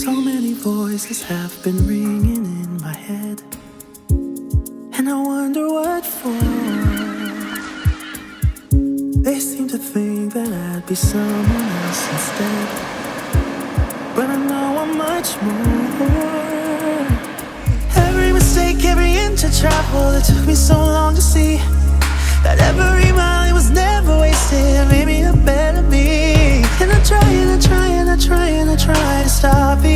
So many voices have been ringing in my head, and I wonder what for. They seem to think that I'd be someone else instead, but I know I'm much more. Every mistake, every inch of travel, it took me so long to see that every mile it was never wasted. It made me a better me. And I try and I try and I try and I try to stop it,